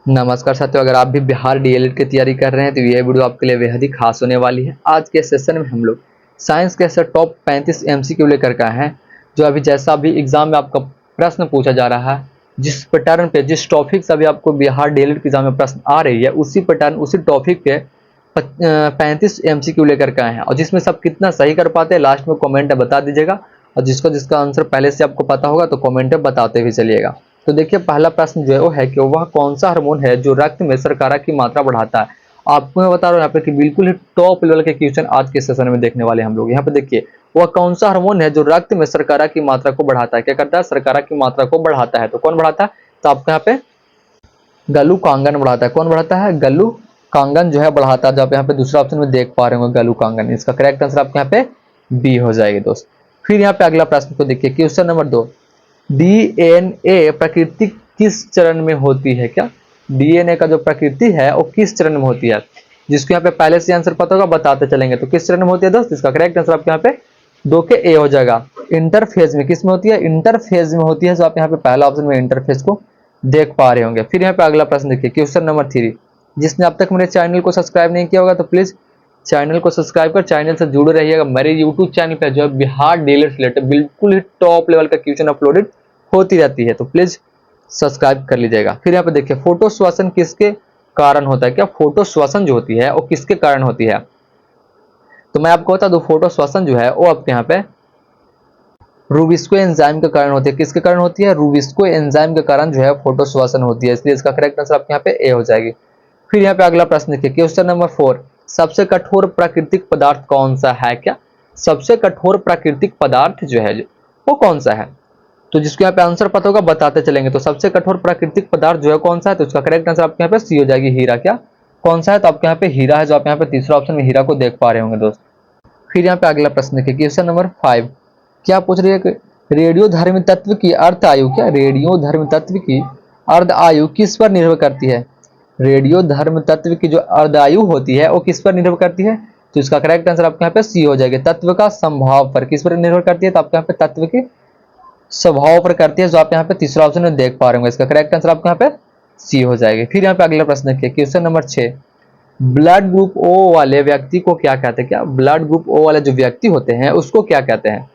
नमस्कार साथियों, अगर आप भी बिहार डीएलएड की तैयारी कर रहे हैं तो ये वीडियो आपके लिए बेहद ही खास होने वाली है। आज के सेशन में हम लोग साइंस के ऐसे टॉप 35 एमसीक्यू लेकर के आए हैं, जो अभी जैसा भी एग्जाम में आपका प्रश्न पूछा जा रहा है, जिस पैटर्न पे जिस टॉपिक से अभी आपको बिहार डीएलएड के एग्जाम में प्रश्न आ रही है, उसी पैटर्न उसी टॉपिक पे 35 एमसीक्यू लेकर के आए हैं। और जिसमें सब कितना सही कर पाते हैं लास्ट में कॉमेंट में बता दीजिएगा, और जिसका आंसर पहले से आपको पता होगा तो कॉमेंट में बताते भी चलिएगा। तो देखिए, पहला प्रश्न जो है वो है कि वह कौन सा हार्मोन है जो रक्त में शर्करा की मात्रा बढ़ाता है। आपको मैं बता रहा हूँ यहाँ पे कि बिल्कुल ही टॉप लेवल के क्वेश्चन आज के सेशन में देखने वाले हम लोग। यहाँ पे देखिए, वह कौन सा हार्मोन है जो रक्त में शर्करा की मात्रा को बढ़ाता है। क्या करता है? शर्करा की मात्रा को बढ़ाता है। तो कौन बढ़ाता है? तो आपको यहाँ पे गलूकांगन बढ़ाता है। कौन बढ़ाता है? गलूकांगन जो है बढ़ाता है। जो आप यहाँ पे दूसरा ऑप्शन में देख पा रहे होंगे गलूकांगन, इसका करेक्ट आंसर आपके यहाँ पे बी हो जाएगी दोस्त। फिर यहाँ पे अगला प्रश्न को देखिए, क्वेश्चन नंबर 2, डीएनए प्रकृति किस चरण में होती है? क्या डीएनए का जो प्रकृति है वो किस चरण में होती है? जिसको यहाँ पे पहले से आंसर पता होगा बताते चलेंगे। तो किस चरण में होती है दोस्त? इसका करेक्ट आंसर आपके यहाँ पे 2 के ए हो जाएगा। इंटरफेज में। किस में होती है? इंटरफेज में होती है। जो आप यहाँ पे पहला ऑप्शन में इंटरफेज को देख पा रहे होंगे। फिर यहाँ पे अगला प्रश्न देखिए, क्वेश्चन नंबर 3, जिसने अब तक मेरे चैनल को सब्सक्राइब नहीं किया होगा तो प्लीज चैनल को सब्सक्राइब कर चैनल से जुड़े रहिएगा। मेरे यूट्यूब चैनल पे जो है बिहार डीएलएड से रिलेटेड बिल्कुल ही टॉप लेवल का क्वेश्चन अपलोडेड होती रहती है, तो प्लीज सब्सक्राइब कर लीजिएगा। फिर यहाँ पे देखिए, फोटो श्वसन किसके कारण होता है? क्या फोटो श्वसन जो होती है वो किसके कारण होती है? तो मैं आपको बता दूं, फोटो श्वसन जो है वो आपके यहाँ पे रूबिस्को एंजाइम के कारण होती है। किसके कारण होती है? रूबिस्को एंजाइम के कारण जो है फोटो श्वसन होती है, इसलिए इसका करेक्ट आंसर आपके यहाँ पे ए हो जाएगी। फिर यहाँ पे अगला प्रश्न देखिए, क्वेश्चन नंबर 4, सबसे कठोर प्राकृतिक पदार्थ कौन सा है? क्या सबसे कठोर प्राकृतिक पदार्थ जो है वो कौन सा है? तो जिसको यहाँ पे आंसर पता होगा बताते चलेंगे। तो सबसे कठोर प्राकृतिक पदार्थ जो है कौन सा है? तो इसका करेक्ट आंसर आपके यहाँ पे सी हो जाएगी, हीरा। क्या कौन सा है? तो आपके यहाँ पे हीरा है, जो आप यहाँ पे तीसरा ऑप्शन में हीरा को देख पा रहे होंगे दोस्त। फिर यहाँ पे अगला प्रश्न देखिए, क्वेश्चन नंबर 5, क्या पूछ रही है कि रेडियो धर्म तत्व की अर्ध आयु, क्या रेडियो धर्म तत्व की अर्ध आयु किस पर निर्भर करती है? रेडियो धर्म तत्व की जो अर्ध आयु होती है वो किस पर निर्भर करती है? तो इसका करेक्ट आंसर आपके यहाँ पे सी हो जाएगा, तत्व का संभाव पर। किस पर निर्भर करती है? तो आपके यहाँ पे तत्व के स्वभाव पर करती है, जो आप यहाँ पे तीसरा ऑप्शन में देख पा रहे होंगे। इसका करेक्ट आंसर आपके यहाँ पे सी हो जाएगी। फिर यहाँ पे अगला प्रश्न देखिए, question number 6, blood group O वाले व्यक्ति को क्या कहते हैं? क्या ब्लड ग्रुप ओ वाले जो व्यक्ति होते हैं उसको क्या कहते हैं?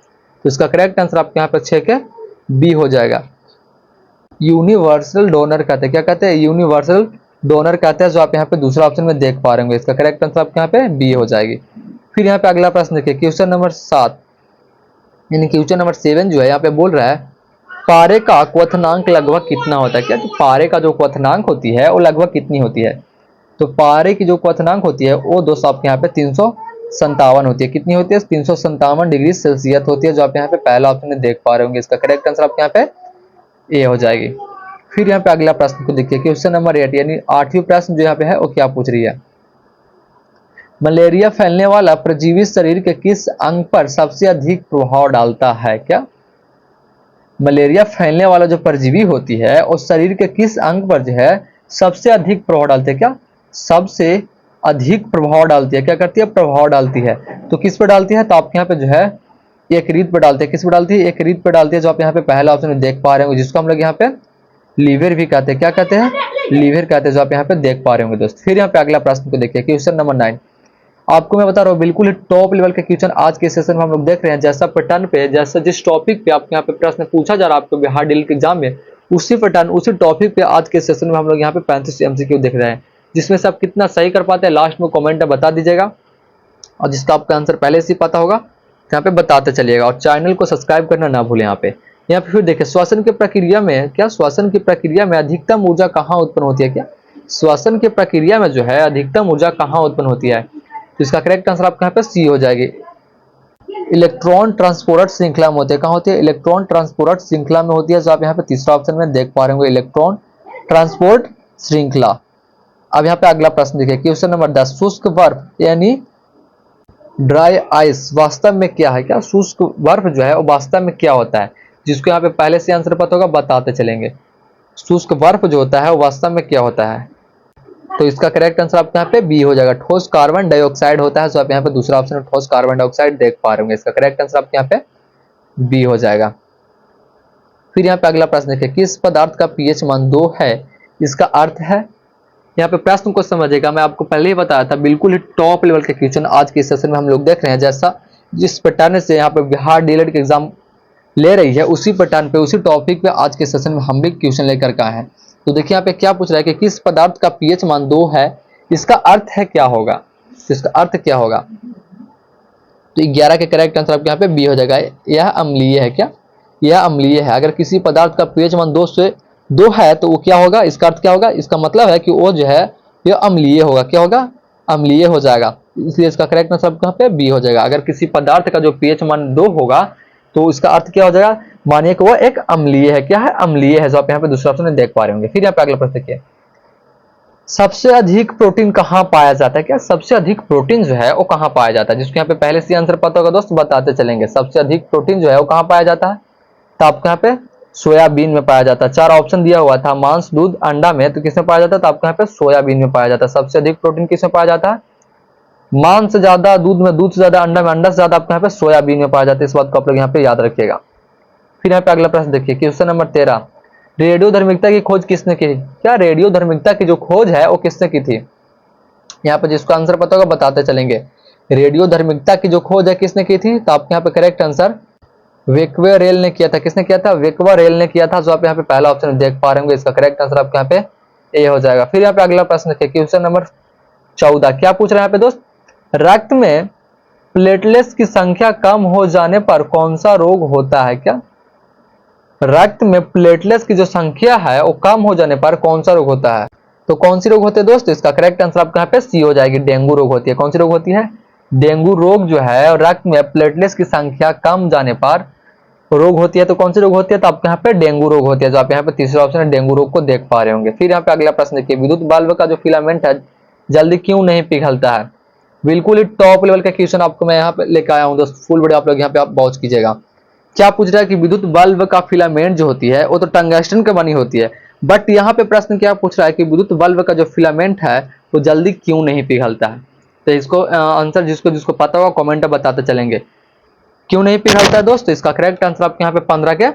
तो इसका करेक्ट आंसर आपके यहाँ पे 6 के बी हो जाएगा, यूनिवर्सल डोनर कहते हैं। क्या कहते हैं? यूनिवर्सल डोनर कहते हैं, जो आप यहाँ पे दूसरा ऑप्शन में देख पा रहे होंगे। इसका करेक्ट आंसर आपके यहाँ पे बी हो जाएगी। फिर यहाँ पे अगला प्रश्न देखिए, क्वेश्चन नंबर 7 यानी क्वेश्चन नंबर 7 जो है यहाँ पे बोल रहा है, पारे का क्वथनांक लगभग कितना होता है? क्या तो पारे का जो क्वथनांक होती है वो लगभग कितनी होती है? तो पारे की जो क्वथनांक होती है वो दोस्तों आपके यहाँ पे 357 होती है। कितनी होती है? 357 डिग्री सेल्सियस होती है, जो आप यहाँ पे पहला ऑप्शन में देख पा रहे होंगे। इसका करेक्ट आंसर आपके यहाँ पे ए हो जाएगी। फिर यहाँ पे अगला प्रश्न को देखिए, क्वेश्चन नंबर 8 यानी 8वीं प्रश्न जो यहाँ पे है वो क्या पूछ रही है, मलेरिया फैलने वाला परजीवी शरीर के किस अंग पर सबसे अधिक प्रभाव डालता है? क्या मलेरिया फैलने वाला जो परजीवी होती है उस शरीर के किस अंग पर जो है सबसे अधिक प्रभाव डालती है? क्या सबसे अधिक प्रभाव डालती है? क्या करती है? प्रभाव डालती है। तो किस पर डालती है? तो आपके यहाँ पे जो है एक रीत पर डालती है। किस पर डालती है? एक रीत पर डालती है, जो आप यहाँ पे पहला ऑप्शन में देख पा रहे होंगे, जिसको हम लोग यहाँ पे लीवर भी कहते हैं। क्या कहते हैं? लीवर कहते हैं, जो आप यहाँ पे देख पा रहे होंगे दोस्त। फिर यहाँ पे अगला प्रश्न को देखिए, क्वेश्चन नंबर 9, आपको मैं बता रहा हूँ बिल्कुल ही टॉप लेवल के क्वेश्चन आज के सेशन में हम लोग देख रहे हैं। जैसा पैटर्न पे, जैसा जिस टॉपिक पे आपके यहाँ पे प्रश्न पूछा जा रहा है आपको बिहार डीएलएड के एग्जाम में, उसी पैटर्न उसी टॉपिक पे आज के सेशन में हम लोग यहाँ पे 35 एमसीक्यू देख रहे हैं, जिसमें से आप कितना सही कर पाते हैं लास्ट में कॉमेंट में बता दीजिएगा, और जिसका आपका आंसर पहले से ही पता होगा यहाँ पे बताते चलिएगा। और चैनल को सब्सक्राइब करना ना भूलें। यहाँ पे फिर देखिए, श्वसन की प्रक्रिया में, क्या श्वसन की प्रक्रिया में अधिकतम ऊर्जा कहाँ उत्पन्न होती है? क्या श्वसन की प्रक्रिया में जो है अधिकतम ऊर्जा कहाँ उत्पन्न होती है? तो इसका करेक्ट आंसर आपके यहाँ पे सी हो जाएगी, इलेक्ट्रॉन ट्रांसपोर्ट श्रृंखला में होती है। कहाँ होती है? इलेक्ट्रॉन ट्रांसपोर्ट श्रृंखला में होती है, जो आप यहाँ पे तीसरा ऑप्शन में देख पा रहे होंगे, इलेक्ट्रॉन ट्रांसपोर्ट श्रृंखला। अब यहाँ पे अगला प्रश्न देखिए, क्वेश्चन नंबर 10, शुष्क बर्फ यानी ड्राई आइस वास्तव में क्या है? क्या शुष्क बर्फ जो है वो वास्तव में क्या होता है? जिसको यहाँ पे पहले से आंसर पता होगा बताते चलेंगे। शुष्क बर्फ जो होता है वो वास्तव में क्या होता है? तो इसका करेक्ट आंसर आपके यहाँ पे बी हो जाएगा, ठोस कार्बन डाइऑक्साइड होता है। तो आप यहाँ पे दूसरा ऑप्शन ठोस कार्बन डाइऑक्साइड देख पा रहे होंगे। इसका करेक्ट आंसर आपके यहाँ पे बी हो जाएगा। फिर यहाँ पे अगला प्रश्न देखिए, किस पदार्थ का पीएच मान 2 है? इसका अर्थ है यहाँ पे प्रश्न को समझिएगा, मैं आपको पहले ही बताया था बिल्कुल ही टॉप लेवल के क्वेश्चन आज के सेशन में हम लोग देख रहे हैं। जैसा जिस पैटर्न से यहाँ पे बिहार डीएलएड के एग्जाम ले रही है उसी पैटर्न पे उसी टॉपिक पे आज के सेशन में हम भी क्वेश्चन लेकर के आए हैं। तो देखिए यहाँ पे क्या पूछ रहा है कि किस पदार्थ का पीएच मान 2 है, इसका अर्थ है क्या होगा, इसका अर्थ क्या होगा। तो 11 के करेक्ट आंसर आपके यहाँ पे बी हो जाएगा। यह अम्लीय है। क्या यह अम्लीय है। अगर किसी पदार्थ का पीएच मान 2 से 2 है तो वो क्या होगा, इसका अर्थ क्या होगा, इसका मतलब है कि वो जो है यह अम्लीय होगा। क्या होगा, अम्लीय हो जाएगा। इसलिए इसका करेक्ट आंसर आपके यहाँ पे बी हो जाएगा। अगर किसी पदार्थ का जो पीएच मान 2 होगा तो इसका अर्थ क्या हो जाएगा, मानिए कि वो एक अम्लीय है। क्या है, अम्लीय है। जो आप यहाँ पे दूसरा ऑप्शन देख पा रहे होंगे। फिर यहाँ पे अगला प्रश्न देखिए, सबसे अधिक प्रोटीन कहाँ पाया जाता है। क्या सबसे अधिक प्रोटीन जो है वो कहाँ पाया जाता है, जिसको यहाँ पे पहले से आंसर पता होगा दोस्त, बताते चलेंगे। सबसे अधिक प्रोटीन जो है वो कहाँ पाया जाता है, तो आपको यहाँ पे सोयाबीन में पाया जाता है। 4 ऑप्शन दिया हुआ था, मांस, दूध, अंडा में, तो किसमें पाया जाता है, तो आपको यहाँ पे सोयाबीन में पाया जाता है। सबसे अधिक प्रोटीन किसमें पाया जाता है, मांस से ज्यादा दूध में, दूध से ज्यादा अंडा में, अंडा से ज्यादा आपको यहाँ पे सोयाबीन में पाया जाता है। इस बात को आप लोग यहाँ पे याद रखिएगा। फिर यहाँ पे अगला प्रश्न देखिए, क्वेश्चन नंबर 13, रेडियो धर्मिकता की खोज किसने की। क्या रेडियो धर्मिकता की जो खोज है वो किसने की थी। यहाँ पे जिसको आंसर पता होगा बताते चलेंगे। रेडियो धर्मिकता की जो खोज है किसने की थी, तो आपके यहाँ पे करेक्ट आंसर वेक्वेरेल ने किया था। किसने किया था, वेक्वेरेल ने किया था। जो आप यहाँ पे पहला ऑप्शन देख पा रहे होंगे, इसका करेक्ट आंसर आपके यहाँ पे ए हो जाएगा। फिर यहाँ पे अगला प्रश्न देखिए, क्वेश्चन नंबर 14, क्या पूछ रहे हैं यहाँ पे दोस्त, रक्त में प्लेटलेट्स की संख्या कम हो जाने पर कौन सा रोग होता है। क्या रक्त में प्लेटलेट्स की जो संख्या है वो कम हो जाने पर कौन सा रोग होता है, तो कौन सी रोग होती है दोस्त, इसका करेक्ट आंसर आपका यहाँ पे सी हो जाएगी, डेंगू रोग होती है। कौन सी रोग होती है, डेंगू रोग जो है रक्त में प्लेटलेट्स की संख्या कम जाने पर रोग होती है। तो कौन सी रोग होती है, तो आपके यहाँ पे डेंगू रोग होती है। जो आप यहाँ पे तीसरा ऑप्शन है डेंगू रोग को देख पा रहे होंगे। फिर यहाँ पे अगला प्रश्न देखिए, विद्युत बल्ब का जो फिलामेंट है जल्दी क्यों नहीं पिघलता है। बिल्कुल ही टॉप लेवल का क्वेश्चन आपको मैं यहाँ पे लेकर आया हूँ दोस्त, फुल वीडियो आप लोग यहाँ पे आप वॉच कीजिएगा। क्या पूछ रहा है कि विद्युत बल्ब का फिलामेंट जो होती है वो तो टंगस्टन की बनी होती है, बट यहाँ पे प्रश्न क्या पूछ रहा है कि विद्युत बल्ब का जो फिलामेंट है वो जल्दी क्यों नहीं पिघलता है। तो इसको आंसर जिसको जिसको पता होगा कमेंट में बताते चलेंगे। क्यों नहीं पिघलता है दोस्त, इसका करेक्ट आंसर आपके यहाँ पे 15 के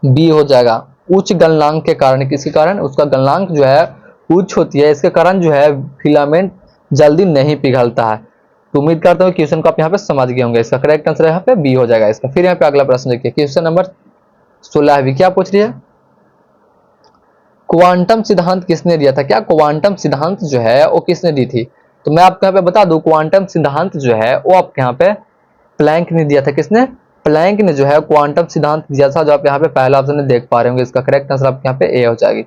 बी हो जाएगा। उच्च गलनांक के कारण, किसी कारण उसका गलनांक जो है उच्च होती है, इसके कारण जो है फिलामेंट जल्दी नहीं पिघलता है। तो उम्मीद करता हूँ क्वेश्चन को आप यहाँ पे समझ गए होंगे। इसका करेक्ट आंसर यहाँ पे बी हो जाएगा इसका। फिर यहाँ पे अगला प्रश्न देखिए, क्वेश्चन नंबर 16 क्या पूछ रही है, क्वांटम सिद्धांत किसने दिया था। क्या क्वांटम सिद्धांत जो है वो किसने दी थी, तो मैं आपको यहाँ पे बता दूं, क्वांटम सिद्धांत जो है वो आपके यहाँ पे प्लैंक ने दिया था। किसने, प्लैंक ने जो है क्वांटम सिद्धांत दिया था। जो आप यहाँ पे पहला ऑप्शन देख पा रहे होंगे, इसका करेक्ट आंसर आपके यहाँ पे ए हो जाएगी।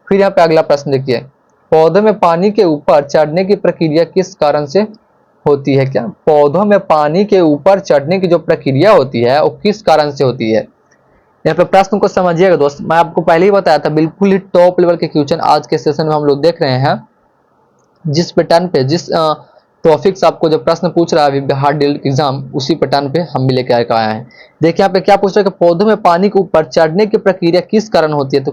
फिर यहाँ पे अगला प्रश्न देखिए, पौधों में पानी के ऊपर चढ़ने की प्रक्रिया किस कारण से होती है। क्या पौधों में पानी के ऊपर चढ़ने की जो प्रक्रिया होती है वो किस कारण से होती है। यहाँ पे प्रश्न को समझिएगा दोस्त, मैं आपको पहले ही बताया था बिल्कुल ही टॉप लेवल के क्वेश्चन आज के सेशन में हम लोग देख रहे हैं। जिस पैटर्न पे जिस टॉपिक से आपको जो प्रश्न पूछ रहा है बिहार डीएलएड एग्जाम, उसी पैटर्न पे हम भी लेके आए हैं। देखिए यहाँ पे क्या पूछ रहा है कि पौधों में पानी के ऊपर चढ़ने की प्रक्रिया किस कारण होती है। तो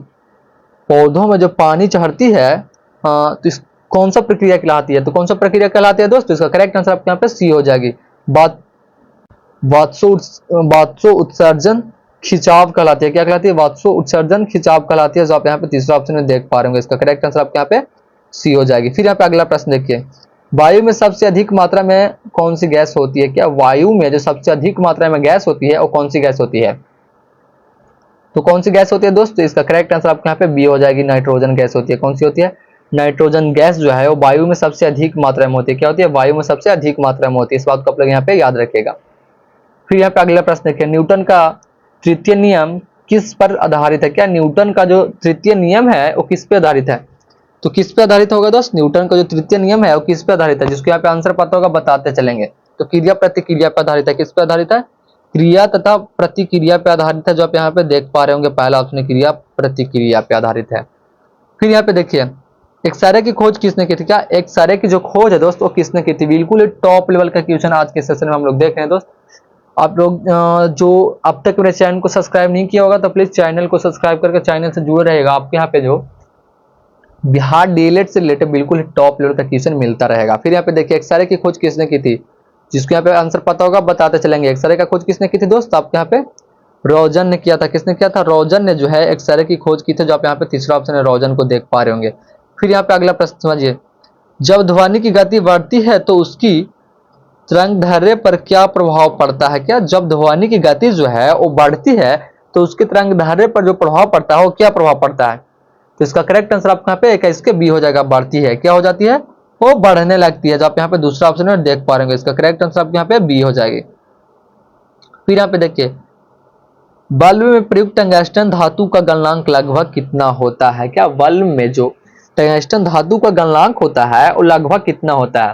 पौधों में जो पानी चढ़ती है तो कौन सा प्रक्रिया कहलाती है, तो कौन सा प्रक्रिया कहलाती है दोस्तों, इसका करेक्ट आंसर आपके यहाँ पे सी हो जाएगी। वात्सो उत्सर्जन खिंचाव कहलाती है। क्या कहलाती है, वात्सो उत्सर्जन खिंचाव कहलाती है। जो आप यहाँ पे तीसरा ऑप्शन में देख पा रहे होंगे, इसका करेक्ट आंसर आपके यहाँ पे सी हो जाएगी। फिर यहाँ पे अगला प्रश्न देखिए, वायु में सबसे अधिक मात्रा में कौन सी गैस होती है। क्या वायु में जो सबसे अधिक मात्रा में गैस होती है वो कौन सी गैस होती है, तो कौन सी गैस होती है दोस्तों, इसका करेक्ट आंसर आपके यहाँ पे बी हो जाएगी, नाइट्रोजन गैस होती है। कौन सी होती है, नाइट्रोजन गैस जो है वो वायु में सबसे अधिक मात्रा में होती है। क्या होती है, वायु में सबसे अधिक मात्रा में होती है। इस बात को आप लोग यहाँ पे याद रखिएगा। फिर यहाँ पे अगला प्रश्न देखिए, न्यूटन का तृतीय नियम किस पर आधारित है। क्या न्यूटन का जो तृतीय नियम है वो किस पे आधारित है, तो किस पे आधारित होगा दोस्त, न्यूटन का जो तृतीय नियम है वो किस पे आधारित है, जिसको यहाँ पे आंसर पता होगा बताते चलेंगे। तो क्रिया प्रतिक्रिया पे आधारित है। किस पे आधारित है, क्रिया तथा प्रतिक्रिया पे आधारित है। जो आप यहाँ पे देख पा रहे होंगे पहला ऑप्शन क्रिया प्रतिक्रिया पे आधारित है। फिर यहाँ पे देखिए, एक्सरे की खोज किसने की थी। क्या एक्सरे की जो खोज है दोस्त वो किसने की थी। बिल्कुल टॉप लेवल का क्वेश्चन आज के सेशन में हम लोग देख रहे हैं दोस्त। आप लोग जो अब तक मेरे चैनल को सब्सक्राइब नहीं किया होगा तो प्लीज चैनल को सब्सक्राइब करके चैनल से जुड़े रहेगा। आपके यहाँ पे जो बिहार डीएलएड से रिलेटेड बिल्कुल टॉप लेवल का क्वेश्चन मिलता रहेगा। फिर यहाँ पे देखिए, एक्सरे की खोज किसने की थी, जिसको यहाँ पे आंसर पता होगा बताते चलेंगे। एक्सरे का खोज किसने की थी दोस्त, आपके यहाँ पे रोजन ने किया था। किसने किया था, रोजन ने जो है एक्सरे की खोज की थी। जो आप यहाँ पे तीसरा ऑप्शन है रोजन को देख पा रहे होंगे। फिर यहाँ पे अगला प्रश्न समझिए, जब ध्वनि की गति बढ़ती है तो उसकी तरंगदैर्घ्य पर क्या प्रभाव पड़ता है? क्या जब ध्वनि की गति जो है वो बढ़ती है तो उसके तरंगदैर्घ्य पर जो प्रभाव पड़ता है वो क्या प्रभाव पड़ता है? तो इसका करेक्ट आंसर आपको यहाँ पे एक है, इसके बी हो जाएगा, बढ़ती है। क्या हो जाती है? वो बढ़ने लगती है, जो आप यहाँ पे दूसरा ऑप्शन में देख पा रहे होंगे। इसका करेक्ट आंसर आपके यहाँ पे बी हो जाएगी। फिर यहाँ पे देखिए, बल्ब में प्रयुक्त टंगस्टन धातु का गलनांक लगभग कितना होता है? क्या बल्ब में जो टंगस्टन धातु का गलनांक होता है वो लगभग कितना होता है?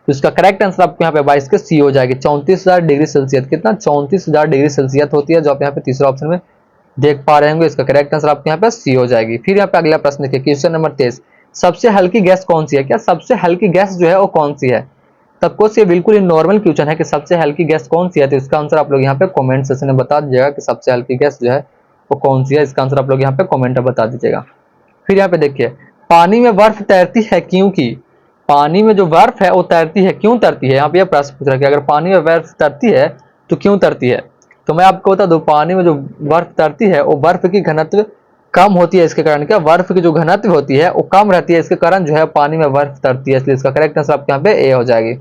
तो इसका करेक्ट आंसर आपको यहाँ पे 22 के सी हो जाएगी, 34,000 डिग्री सेल्सियस। कितना? 34,000 डिग्री सेल्सियस होती है, जो आप यहाँ पे तीसरा ऑप्शन में देख पा रहे होंगे। इसका करेक्ट आंसर आपके यहाँ पे सी हो जाएगी। फिर यहाँ पे अगला प्रश्न देखिए, क्वेश्चन नंबर 23, सबसे हल्की गैस कौन सी है? क्या सबसे हल्की गैस जो है वो कौन सी है? तब को ये बिल्कुल ही नॉर्मल क्वेश्चन है कि सबसे हल्की गैस कौन सी है। तो इसका आंसर आप लोग यहाँ पे कमेंट सेक्शन में बता दीजिएगा कि सबसे हल्की गैस जो है वो कौन सी है। इसका आंसर आप लोग यहाँ पे कमेंट में बता दीजिएगा। फिर यहाँ पे देखिए, पानी में बर्फ तैरती है क्योंकि पानी में जो बर्फ है वो तैरती है, क्यों तैरती है? यहाँ पे प्रश्न पूछ रहा है कि अगर पानी में बर्फ तैरती है तो क्यों तैरती है? तो मैं आपको बता दूं, पानी में जो बर्फ तैरती है वो बर्फ की घनत्व कम होती है, इसके कारण क्या बर्फ की जो घनत्व होती है वो कम रहती है, इसके कारण जो है पानी में बर्फ तैरती है। इसलिए इसका करेक्ट आंसर आपके यहाँ पे ए हो जाएगी।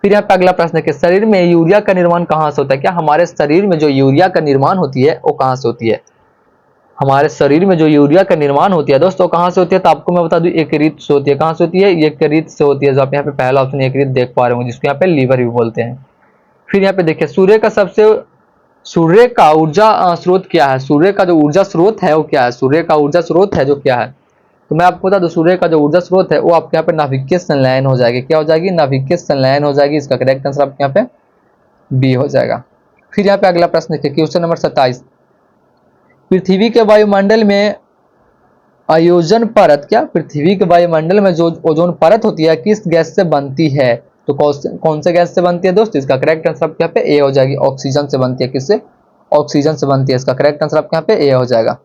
फिर यहाँ पे अगला प्रश्न है कि शरीर में यूरिया का निर्माण कहाँ से होता है? क्या हमारे शरीर में जो यूरिया का निर्माण होती है वो कहाँ से होती है? हमारे शरीर में जो यूरिया का निर्माण होती है दोस्तों कहाँ से होती है? तो आपको मैं बता दूं, यकृत से होती है। कहाँ से होती है? यकृत से होती है, जो आप यहाँ पे पहला ऑप्शन यकृत देख पा रहे होंगे, जिसको यहाँ पे लीवर भी बोलते हैं। फिर यहाँ पे देखिए, सूर्य का ऊर्जा स्रोत क्या है? सूर्य का जो ऊर्जा स्रोत है वो क्या है? सूर्य का ऊर्जा स्रोत है जो क्या है? तो मैं आपको बता दूं, सूर्य का जो ऊर्जा स्रोत है वो आपके यहाँ पे नाभिकीय संलयन हो जाएगी। क्या हो जाएगी? नाभिकीय संलयन हो जाएगी। इसका करेक्ट आंसर आपके यहाँ पे बी हो जाएगा। फिर यहाँ पे अगला प्रश्न देखिए, क्वेश्चन नंबर 27, पृथ्वी के वायुमंडल में ओजोन परत, क्या पृथ्वी के वायुमंडल में जो ओजोन परत होती है किस गैस से बनती है? तो कौन से गैस से बनती है दोस्त? इसका करेक्ट आंसर आपके यहाँ पे ए हो जाएगी, ऑक्सीजन से बनती है। किससे? ऑक्सीजन से बनती है। इसका करेक्ट आंसर आपके यहाँ पे ए हो जाएगा।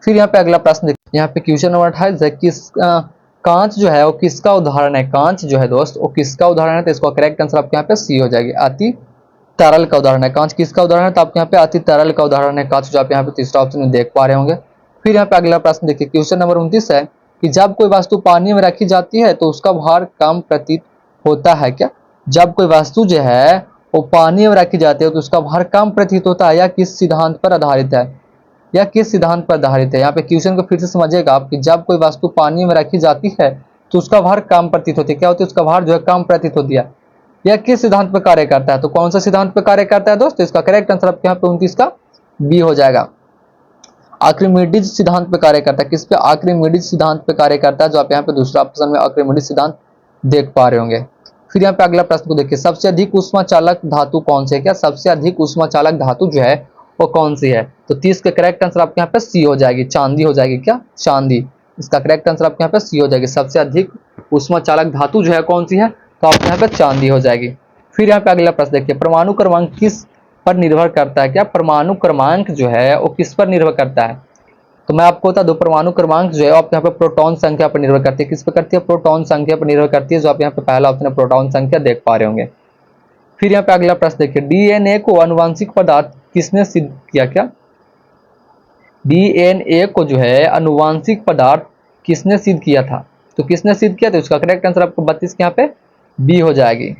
फिर यहाँ पे अगला प्रश्न देखिए, यहाँ पे क्वेश्चन नंबर 28 है, कांच जो है वो किसका उदाहरण है? कांच जो है दोस्त वो किसका उदाहरण है? तो इसका करेक्ट आंसर आपके यहाँ पे सी हो जाएगी, अति तरल का उदाहरण है। कांच किसका उदाहरण है? तो आपके यहाँ पे अति तरल का उदाहरण है कांच, जो आप यहाँ पे तीसरा ऑप्शन में देख पा रहे होंगे। फिर यहाँ पे अगला प्रश्न देखिए, क्वेश्चन नंबर 29 है कि जब कोई वस्तु पानी में रखी जाती है तो उसका भार कम प्रतीत होता है। क्या जब कोई वस्तु जो है वो पानी में रखी जाती है तो उसका भार कम प्रतीत होता है? या किस सिद्धांत पर आधारित है? या किस सिद्धांत पर आधारित है? यहाँ पे क्वेश्चन को फिर से समझिएगा आप कि जब कोई वस्तु पानी में रखी जाती है तो उसका भार कम प्रतीत होती है। क्या होती है? उसका भार जो है कम प्रतीत होती है। यह किस सिद्धांत पर कार्य करता है? तो कौन सा सिद्धांत पर कार्य करता है दोस्तों? इसका करेक्ट आंसर आपके यहाँ पे 29 का बी हो जाएगा, आर्किमिडीज सिद्धांत पर कार्य करता है। किस पे? आर्किमिडीज सिद्धांत पर कार्य करता है, जो आप यहाँ पे दूसरा ऑप्शन में आर्किमिडीज सिद्धांत देख पा रहे होंगे। फिर यहाँ पे अगला प्रश्न को देखिए, सबसे अधिक ऊष्मा चालक धातु कौन सी है? क्या सबसे अधिक ऊष्मा चालक धातु जो है वो कौन सी है? तो 30 का करेक्ट आंसर आपके यहाँ पे सी हो जाएगी, चांदी हो जाएगी। क्या? चांदी। इसका करेक्ट आंसर आपके यहाँ पे सी हो जाएगी। सबसे अधिक ऊष्मा चालक धातु जो है कौन सी है? तो आपके यहाँ पे चांदी हो जाएगी। फिर यहाँ पे अगला प्रश्न देखिए, परमाणु क्रमांक किस पर निर्भर करता है? क्या परमाणु क्रमांक जो है वो किस पर निर्भर करता है? तो मैं आपको बता दूं, परमाणु क्रमांक जो है आपके यहाँ पे प्रोटॉन संख्या पर निर्भर करती है। किस पर करती है? प्रोटॉन संख्या पर निर्भर करती है, जो आप यहाँ पे पहला ऑप्शन है प्रोटॉन संख्या देख पा रहे होंगे। फिर यहाँ पे अगला प्रश्न देखिए, डीएनए को आनुवांशिक पदार्थ किसने सिद्ध किया? क्या डीएनए को जो है आनुवांशिक पदार्थ किसने सिद्ध किया था? तो किसने सिद्ध किया? तो इसका करेक्ट आंसर आपको 32 के यहाँ पे बी हो जाएगी,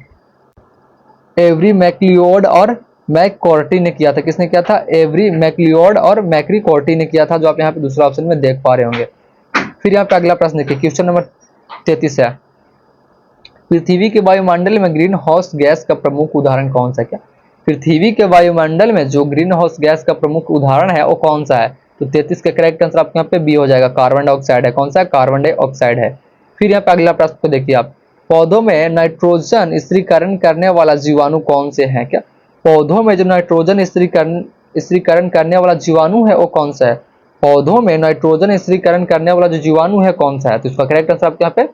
एवरी मैक्लियोड और मैककॉर्टी ने किया था। किसने किया था? एवरी मैक्लियोड और मैक्रिकॉर्टी ने किया था, जो आप यहाँ पे दूसरा ऑप्शन में देख पा रहे होंगे। फिर यहाँ पे अगला प्रश्न देखिए, क्वेश्चन नंबर 33 है, पृथ्वी के वायुमंडल में ग्रीन हाउस गैस का प्रमुख उदाहरण कौन सा है? क्या पृथ्वी के वायुमंडल में जो ग्रीन हाउस गैस का प्रमुख उदाहरण है वो कौन सा है? तो 33 का करेक्ट आंसर आपके यहाँ पे बी हो जाएगा, कार्बन डाइऑक्साइड है। कौन सा? कार्बन डाइऑक्साइड है। फिर यहाँ पे अगला प्रश्न को देखिए आप, पौधों में नाइट्रोजन स्थिरीकरण करने वाला जीवाणु कौन से है? क्या पौधों में जो नाइट्रोजन स्थिरीकरण करने वाला जीवाणु है वो कौन सा है? पौधों में नाइट्रोजन स्थिरीकरण करने वाला जो जीवाणु है कौन सा है? तो इसका करेक्ट आंसर आपके यहाँ पे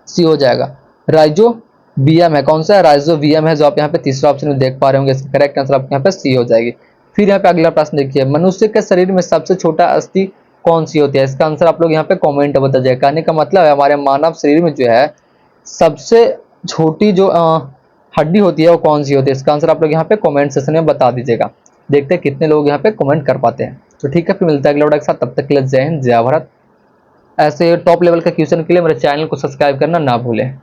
सी हो जाएगा, राइजोबियम है। कौन सा है? राइजोबियम है, जो आप यहाँ पे तीसरा ऑप्शन में देख पा रहे होंगे। इसका करेक्ट आंसर आपके यहाँ पे सी हो जाएगी। फिर यहाँ पे अगला प्रश्न देखिए, मनुष्य के शरीर में सबसे छोटा अस्थि कौन सी होती है? इसका आंसर आप लोग यहाँ पे कमेंट बता जाए। कहने का मतलब है हमारे मानव शरीर में जो है सबसे छोटी जो हड्डी होती है वो कौन सी होती है? इसका आंसर आप लोग यहाँ पे कमेंट सेक्शन में बता दीजिएगा। देखते हैं कितने लोग यहाँ पे कमेंट कर पाते हैं। तो ठीक है, फिर मिलता है अगले वीडियो के साथ, तब तक के लिए जय हिंद, जय भारत। ऐसे टॉप लेवल का क्वेश्चन के लिए मेरे चैनल को सब्सक्राइब करना ना भूलें।